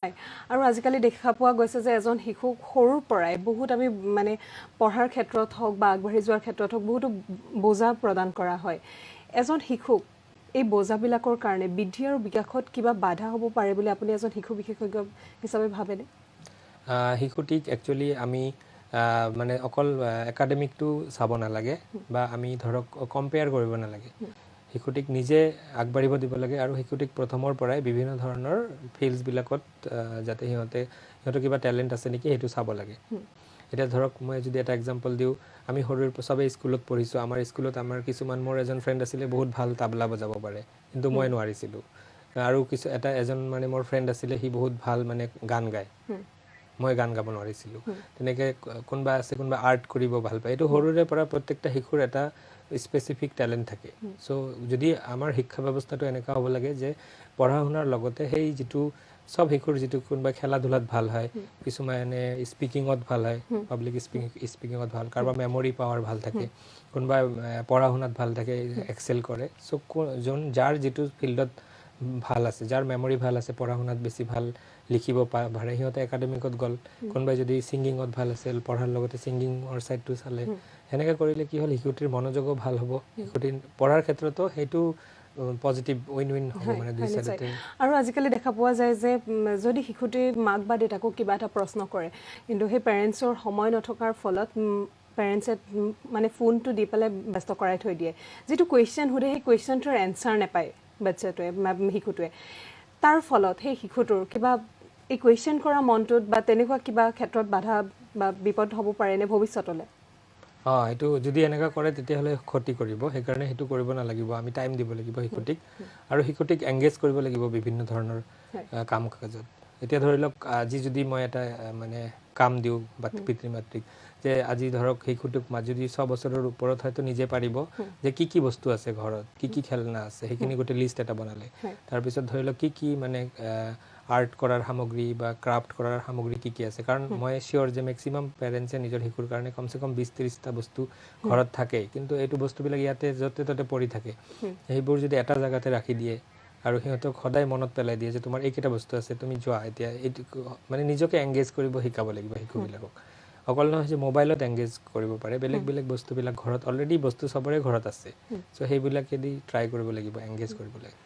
আৰু আজিকালি দেখা পোৱা গৈছে যে এজন শিশুক সৰুৰ পৰাই বহুত আমি মানে পঢ়াৰ ক্ষেত্ৰত হওক বা আগবাঢ়ি যোৱাৰ ক্ষেত্ৰত হওক বহুতো বোজা প্ৰদান কৰা হয় এজন শিশুক এই বোজাবিলাকৰ কাৰণে বৃদ্ধি আৰু বিকাশত কিবা বাধা হ'ব পাৰে বুলি আপুনি এজন শিশু বিশেষজ্ঞ হিচাপে ভাবেনে শিশুটিক একচুয়ালি আমি মানে অকল একাডেমিকটো চাব নালাগে বা আমি ধৰক কম্পেয়াৰ কৰিব নালাগে শিশুটিক নিজে আগবাঢ়িব দিব লাগে আৰু শিশুটিক প্ৰথমৰ পৰাই বিভিন্ন ধৰণৰ ফিল্ডছবিলাকত যাতে সিহঁতৰ কিবা টেলেণ্ট আছে নেকি সেইটো চাব লাগে এটা ধৰক মই যদি এটা এক্সাম্পল দিওঁ আমি সৰুৰ সবে স্কুলত পঢ়িছোঁ আমাৰ স্কুলত আমাৰ কিছুমান মোৰ এজন ফ্ৰেণ্ড আছিলে বহুত ভাল তাবলা বজাব পাৰে কিন্তু মই নোৱাৰিছিলোঁ আৰু এজন মানে মোৰ ফ্ৰেণ্ড আছিলে সি বহুত ভাল মানে গান গায় মই গান গাব নোৱাৰিছিলোঁ তেনেকৈ কোনোবা আছে কোনোবা আৰ্ট কৰিব ভাল পায় এইটো সৰুৰে পৰা প্ৰত্যেকটা শিশুৰ এটা স্পেচিফিক টেলেণ্ট থাকে চ' যদি আমাৰ শিক্ষা ব্যৱস্থাটো এনেকুৱা হ'ব লাগে যে পঢ়া শুনাৰ লগতে সেই যিটো সব শিশুৰ যিটো কোনোবা খেলা ধূলাত ভাল হয় কিছুমানে স্পিকিঙত ভাল হয় পাব্লিক স্পিকিঙত ভাল কাৰোবাৰ মেমৰি পাৱাৰ ভাল থাকে কোনোবা পঢ়া শুনাত ভাল থাকে এক্সেল কৰে চ' যাৰ যিটো ফিল্ডত ভাল আছে যাৰ মেমৰি ভাল আছে পঢ়া শুনাত বেছি ভাল লিখিব পাৰে সিহঁতে একাডেমিকত গ'ল কোনোবাই যদি ছিংগিঙত ভাল আছিল পঢ়াৰ লগতে ছিংগিঙৰ ছাইডটো চালে সেনেকৈ কৰিলে কি হ'ল শিশুটিৰ মনোযোগো ভাল হ'ব শিশুটিৰ পঢ়াৰ ক্ষেত্ৰতো সেইটো পজিটিভ উইন উইন হ'ব মানে দুই সাইডতে আৰু আজিকালি দেখা পোৱা যায় যে যদি শিশুটিৰ মাক বা দেউতাকক কিবা এটা প্ৰশ্ন কৰে কিন্তু সেই পেৰেণ্টছৰ সময় নথকাৰ ফলত পেৰেণ্টছে মানে ফোনটো দি পেলাই ব্যস্ত কৰাই থৈ দিয়ে যিটো কুৱেশ্যন সোধে সেই কুৱেশ্যনটোৰ এনচাৰ নাপায় বাচ্চাটোৱে শিশুটোৱে তাৰ ফলত সেই শিশুটোৰ কিবা এই কুৱেশ্যন কৰা মনটোত বা তেনেকুৱা কিবা ক্ষেত্ৰত বাধা বা বিপদ হ'ব পাৰেনে ভৱিষ্যতলৈ এইটো যদি এনেকুৱা কৰে তেতিয়াহ'লে ক্ষতি কৰিব সেইকাৰণে সেইটো কৰিব নালাগিব আমি টাইম দিব লাগিব শিশুটিক আৰু শিশুটিক এংগেজ কৰিব লাগিব বিভিন্ন ধৰণৰ কাম কাজত এতিয়া ধৰি লওক আজি যদি মই এটা মানে কাম দিওঁ পিতৃ মাতৃক যে আজি ধৰক শিশুটোক যদি 6 বছৰৰ ওপৰত হয়তো নিজে পাৰিব যে কি বস্তু আছে ঘৰত কি খেলনা আছে সেইখিনি গোটেই লিষ্ট এটা বনালে তাৰপিছত ধৰি লওক কি মানে আৰ্ট কৰাৰ সামগ্ৰী বা ক্ৰাফ্ট কৰাৰ সামগ্ৰী কি আছে কাৰণ মই শিওৰ যে মেক্সিমাম পেৰেণ্টছে নিজৰ শিশুৰ কাৰণে কমচে কম 20-30টা বস্তু ঘৰত থাকে কিন্তু এইটো বস্তুবিলাক ইয়াতে য'তে ত'তে পৰি থাকে সেইবোৰ যদি এটা জেগাতে ৰাখি দিয়ে আৰু সিহঁতক সদায় মনত পেলাই দিয়ে যে তোমাৰ এইকেইটা বস্তু আছে তুমি যোৱা এতিয়া এইটো মানে নিজকে এংগেজ কৰিব শিকাব লাগিব শিশুবিলাকক অকল নহয় যে মোবাইলত এংগেজ কৰিব পাৰে বেলেগ বস্তুবিলাক ঘৰত অলৰেডি বস্তু চবৰে ঘৰত আছে চ' সেইবিলাকেদি ট্ৰাই কৰিব লাগিব এংগেজ কৰিব লাগিব